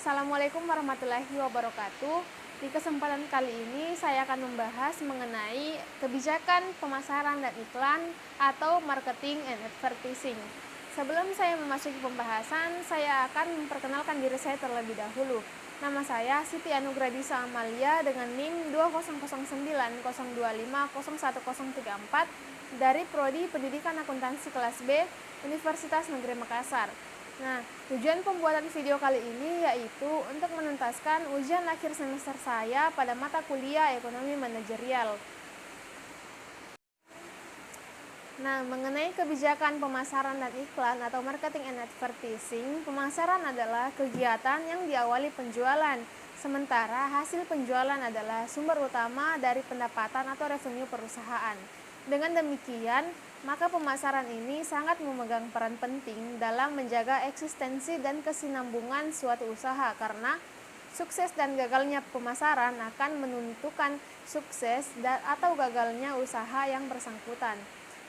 Assalamualaikum warahmatullahi wabarakatuh. Di kesempatan kali ini saya akan membahas mengenai kebijakan pemasaran dan iklan atau marketing and advertising. Sebelum saya memasuki pembahasan, saya akan memperkenalkan diri saya terlebih dahulu. Nama saya Siti Anugradisa Amalia dengan NIM 200902501034 dari Prodi Pendidikan Akuntansi kelas B Universitas Negeri Makassar. Nah, tujuan pembuatan video kali ini yaitu untuk menuntaskan ujian akhir semester saya pada mata kuliah Ekonomi Manajerial. Nah, mengenai kebijakan pemasaran dan iklan atau marketing and advertising, pemasaran adalah kegiatan yang diawali penjualan, sementara hasil penjualan adalah sumber utama dari pendapatan atau revenue perusahaan. Dengan demikian, maka pemasaran ini sangat memegang peran penting dalam menjaga eksistensi dan kesinambungan suatu usaha karena sukses dan gagalnya pemasaran akan menentukan sukses atau gagalnya usaha yang bersangkutan.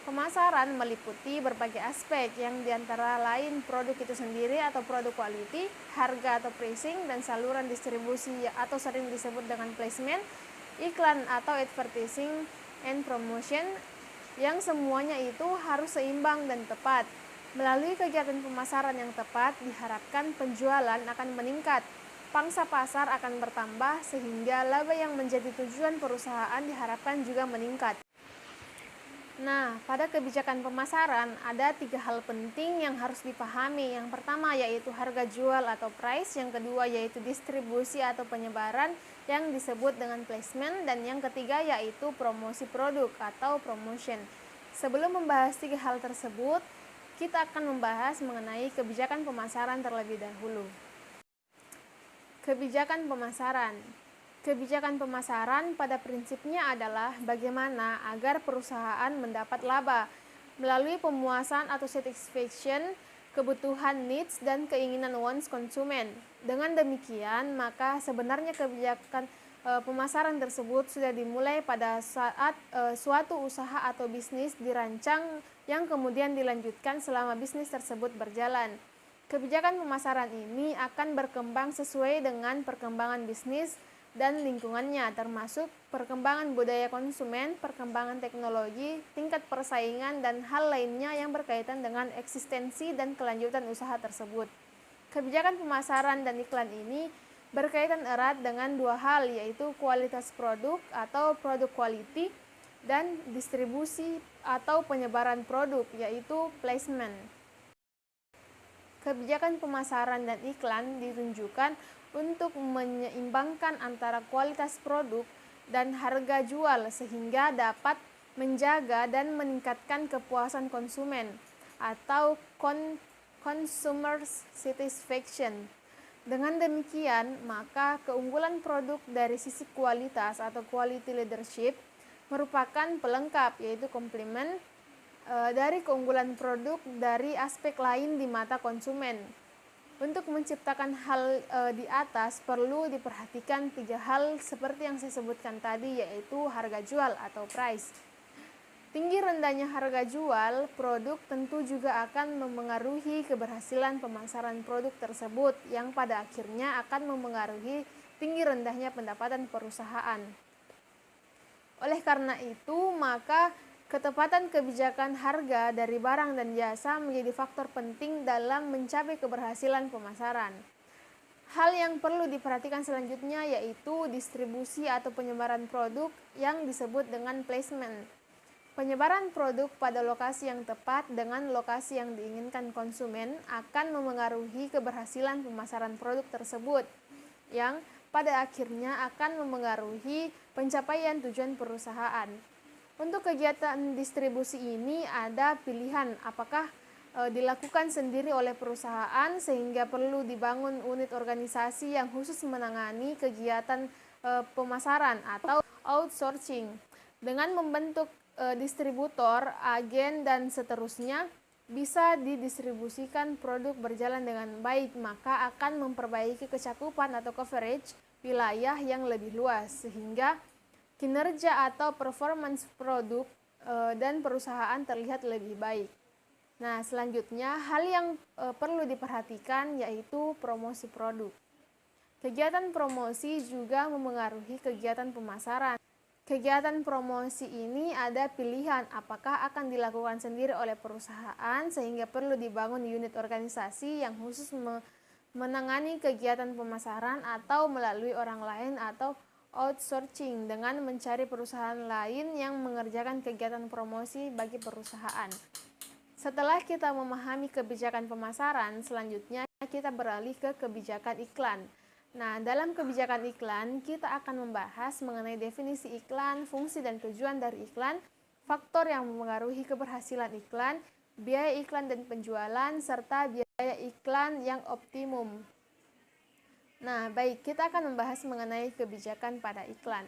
Pemasaran meliputi berbagai aspek yang diantara lain produk itu sendiri atau produk quality, harga atau pricing, dan saluran distribusi atau sering disebut dengan placement, iklan atau advertising and promotion, yang semuanya itu harus seimbang dan tepat. Melalui kegiatan pemasaran yang tepat, diharapkan penjualan akan meningkat, pangsa pasar akan bertambah, sehingga laba yang menjadi tujuan perusahaan diharapkan juga meningkat. Nah, pada kebijakan pemasaran ada 3 hal penting yang harus dipahami. Yang pertama yaitu harga jual atau price, yang kedua yaitu distribusi atau penyebaran yang disebut dengan placement, dan yang ketiga yaitu promosi produk atau promotion. Sebelum membahas 3 hal tersebut, kita akan membahas mengenai kebijakan pemasaran terlebih dahulu. Kebijakan pemasaran. Kebijakan pemasaran pada prinsipnya adalah bagaimana agar perusahaan mendapat laba melalui pemuasan atau satisfaction kebutuhan needs dan keinginan wants konsumen. Dengan demikian, maka sebenarnya kebijakan pemasaran tersebut sudah dimulai pada saat suatu usaha atau bisnis dirancang yang kemudian dilanjutkan selama bisnis tersebut berjalan. Kebijakan pemasaran ini akan berkembang sesuai dengan perkembangan bisnis dan lingkungannya, termasuk perkembangan budaya konsumen, perkembangan teknologi, tingkat persaingan, dan hal lainnya yang berkaitan dengan eksistensi dan kelanjutan usaha tersebut. Kebijakan pemasaran dan iklan ini berkaitan erat dengan 2 hal, yaitu kualitas produk atau produk quality, dan distribusi atau penyebaran produk, yaitu placement. Kebijakan pemasaran dan iklan ditunjukkan untuk menyeimbangkan antara kualitas produk dan harga jual sehingga dapat menjaga dan meningkatkan kepuasan konsumen atau consumer satisfaction. Dengan demikian, maka keunggulan produk dari sisi kualitas atau quality leadership merupakan pelengkap, yaitu komplement dari keunggulan produk dari aspek lain di mata konsumen. Untuk menciptakan hal di atas perlu diperhatikan 3 hal seperti yang saya sebutkan tadi, yaitu harga jual atau price. Tinggi rendahnya harga jual produk tentu juga akan memengaruhi keberhasilan pemasaran produk tersebut, yang pada akhirnya akan memengaruhi tinggi rendahnya pendapatan perusahaan. Oleh karena itu, maka ketepatan kebijakan harga dari barang dan jasa menjadi faktor penting dalam mencapai keberhasilan pemasaran. Hal yang perlu diperhatikan selanjutnya yaitu distribusi atau penyebaran produk yang disebut dengan placement. Penyebaran produk pada lokasi yang tepat dengan lokasi yang diinginkan konsumen akan memengaruhi keberhasilan pemasaran produk tersebut, yang pada akhirnya akan memengaruhi pencapaian tujuan perusahaan. Untuk kegiatan distribusi ini ada pilihan apakah dilakukan sendiri oleh perusahaan sehingga perlu dibangun unit organisasi yang khusus menangani kegiatan pemasaran, atau outsourcing. Dengan membentuk distributor, agen, dan seterusnya, bisa didistribusikan produk berjalan dengan baik, maka akan memperbaiki kecakupan atau coverage wilayah yang lebih luas sehingga kinerja atau performance produk dan perusahaan terlihat lebih baik. Nah, selanjutnya hal yang perlu diperhatikan yaitu promosi produk. Kegiatan promosi juga memengaruhi kegiatan pemasaran. Kegiatan promosi ini ada pilihan apakah akan dilakukan sendiri oleh perusahaan sehingga perlu dibangun unit organisasi yang khusus menangani kegiatan pemasaran, atau melalui orang lain atau outsourcing dengan mencari perusahaan lain yang mengerjakan kegiatan promosi bagi perusahaan. Setelah kita memahami kebijakan pemasaran, selanjutnya kita beralih ke kebijakan iklan. Nah, dalam kebijakan iklan, kita akan membahas mengenai definisi iklan, fungsi dan tujuan dari iklan, faktor yang mempengaruhi keberhasilan iklan, biaya iklan dan penjualan, serta biaya iklan yang optimum. Nah, baik, kita akan membahas mengenai kebijakan pada iklan.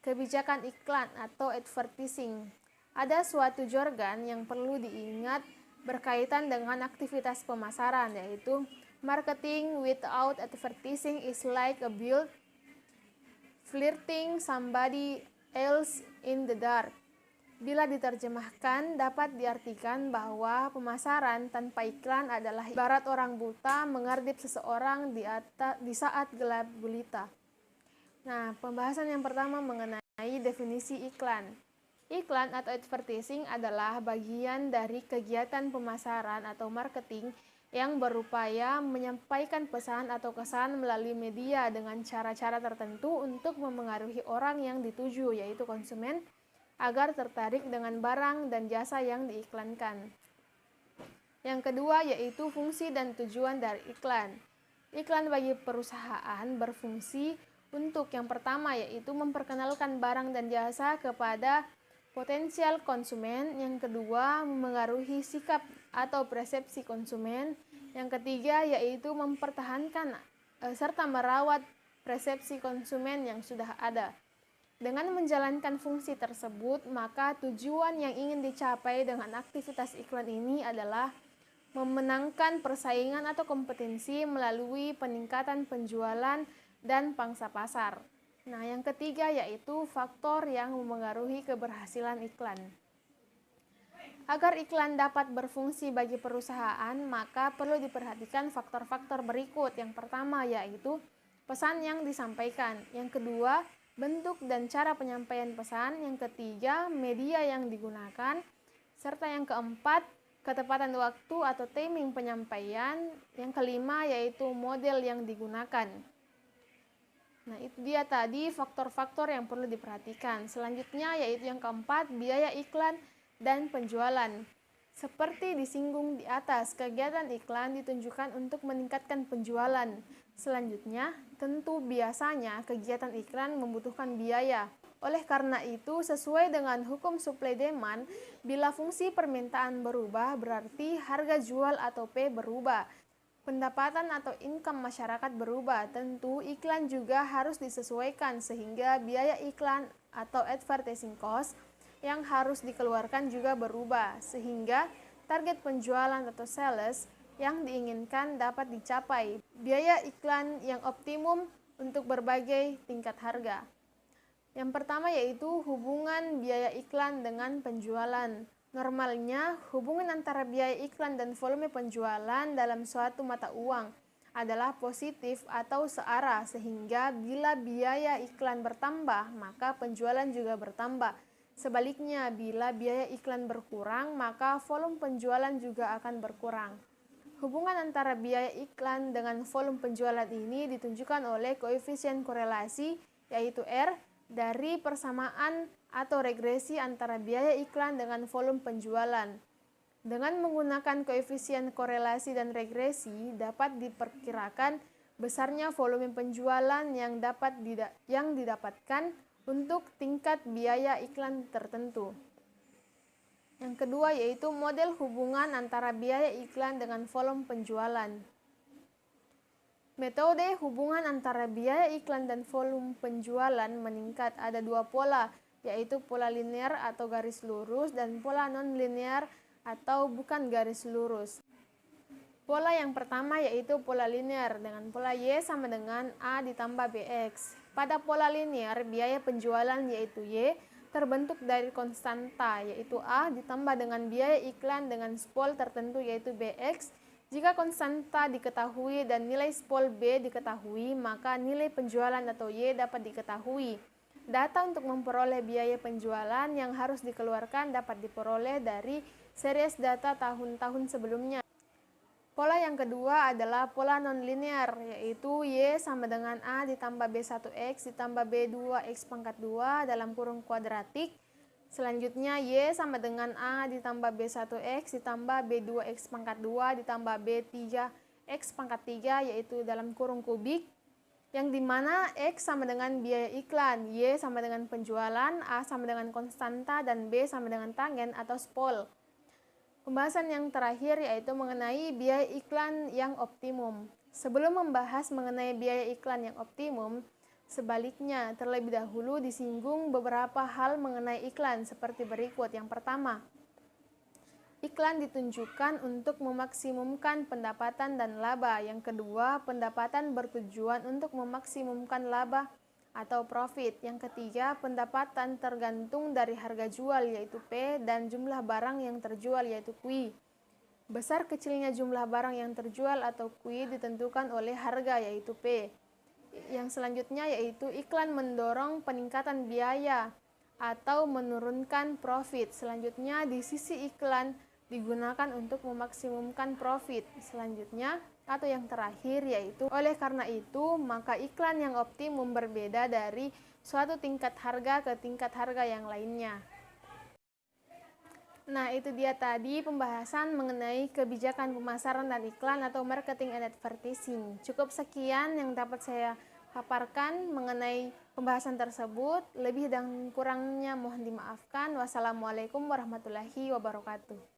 Kebijakan iklan atau advertising. Ada suatu jargon yang perlu diingat berkaitan dengan aktivitas pemasaran, yaitu marketing without advertising is like a build flirting somebody else in the dark. Bila diterjemahkan, dapat diartikan bahwa pemasaran tanpa iklan adalah ibarat orang buta mengerdip seseorang di saat gelap gulita. Nah, pembahasan yang pertama mengenai definisi iklan. Iklan atau advertising adalah bagian dari kegiatan pemasaran atau marketing yang berupaya menyampaikan pesan atau kesan melalui media dengan cara-cara tertentu untuk memengaruhi orang yang dituju, yaitu konsumen, agar tertarik dengan barang dan jasa yang diiklankan. Yang kedua yaitu fungsi dan tujuan dari iklan. Iklan bagi perusahaan berfungsi untuk yang pertama yaitu memperkenalkan barang dan jasa kepada potensial konsumen, yang kedua memengaruhi sikap atau persepsi konsumen, yang ketiga yaitu mempertahankan serta merawat persepsi konsumen yang sudah ada. Dengan menjalankan fungsi tersebut, maka tujuan yang ingin dicapai dengan aktivitas iklan ini adalah memenangkan persaingan atau kompetensi melalui peningkatan penjualan dan pangsa pasar. Nah, yang ketiga yaitu faktor yang memengaruhi keberhasilan iklan. Agar iklan dapat berfungsi bagi perusahaan, maka perlu diperhatikan faktor-faktor berikut. Yang pertama yaitu pesan yang disampaikan. Yang kedua, bentuk dan cara penyampaian pesan. Yang ketiga, media yang digunakan. Serta yang keempat, ketepatan waktu atau timing penyampaian. Yang kelima yaitu model yang digunakan. Nah, itu dia tadi faktor-faktor yang perlu diperhatikan. Selanjutnya yaitu yang keempat, biaya iklan dan penjualan. Seperti disinggung di atas, kegiatan iklan ditunjukkan untuk meningkatkan penjualan. Selanjutnya, tentu biasanya kegiatan iklan membutuhkan biaya. Oleh karena itu, sesuai dengan hukum supply demand, bila fungsi permintaan berubah, berarti harga jual atau P berubah. Pendapatan atau income masyarakat berubah, tentu iklan juga harus disesuaikan sehingga biaya iklan atau advertising cost yang harus dikeluarkan juga berubah, sehingga target penjualan atau sales yang diinginkan dapat dicapai. Biaya iklan yang optimum untuk berbagai tingkat harga. Yang pertama yaitu hubungan biaya iklan dengan penjualan. Normalnya, hubungan antara biaya iklan dan volume penjualan dalam suatu mata uang adalah positif atau searah, sehingga bila biaya iklan bertambah, maka penjualan juga bertambah. Sebaliknya, bila biaya iklan berkurang, maka volume penjualan juga akan berkurang. Hubungan antara biaya iklan dengan volume penjualan ini ditunjukkan oleh koefisien korelasi, yaitu R, dari persamaan atau regresi antara biaya iklan dengan volume penjualan. Dengan menggunakan koefisien korelasi dan regresi, dapat diperkirakan besarnya volume penjualan yang didapatkan untuk tingkat biaya iklan tertentu. Yang kedua yaitu model hubungan antara biaya iklan dengan volume penjualan. Metode hubungan antara biaya iklan dan volume penjualan meningkat. Ada dua pola, yaitu pola linear atau garis lurus dan pola non-linear atau bukan garis lurus. Pola yang pertama yaitu pola linear dengan pola Y sama dengan A ditambah BX. Pada pola linear, biaya penjualan yaitu Y terbentuk dari konstanta yaitu A ditambah dengan biaya iklan dengan spol tertentu yaitu BX. Jika konstanta diketahui dan nilai spol B diketahui, maka nilai penjualan atau Y dapat diketahui. Data untuk memperoleh biaya penjualan yang harus dikeluarkan dapat diperoleh dari series data tahun-tahun sebelumnya. Pola yang kedua adalah pola nonlinear, yaitu Y sama dengan A ditambah B1X ditambah B2X pangkat 2 dalam kurung kuadratik. Selanjutnya Y sama dengan A ditambah B1X ditambah B2X pangkat 2 ditambah B3X pangkat 3, yaitu dalam kurung kubik, yang dimana X sama dengan biaya iklan, Y sama dengan penjualan, A sama dengan konstanta, dan B sama dengan tangen atau spol. Pembahasan yang terakhir yaitu mengenai biaya iklan yang optimum. Sebelum membahas mengenai biaya iklan yang optimum, sebaliknya terlebih dahulu disinggung beberapa hal mengenai iklan seperti berikut. Yang pertama, iklan ditunjukkan untuk memaksimumkan pendapatan dan laba. Yang kedua, pendapatan bertujuan untuk memaksimumkan laba atau profit. Yang ketiga, pendapatan tergantung dari harga jual yaitu P dan jumlah barang yang terjual yaitu Q. Besar kecilnya jumlah barang yang terjual atau Q ditentukan oleh harga yaitu P. Yang selanjutnya yaitu iklan mendorong peningkatan biaya atau menurunkan profit. Selanjutnya di sisi iklan digunakan untuk memaksimumkan profit. Selanjutnya atau yang terakhir yaitu oleh karena itu maka iklan yang optimum berbeda dari suatu tingkat harga ke tingkat harga yang lainnya. Nah, itu dia tadi pembahasan mengenai kebijakan pemasaran dan iklan atau marketing and advertising. Cukup sekian yang dapat saya paparkan mengenai pembahasan tersebut. Lebih dan kurangnya mohon dimaafkan. Wassalamualaikum warahmatullahi wabarakatuh.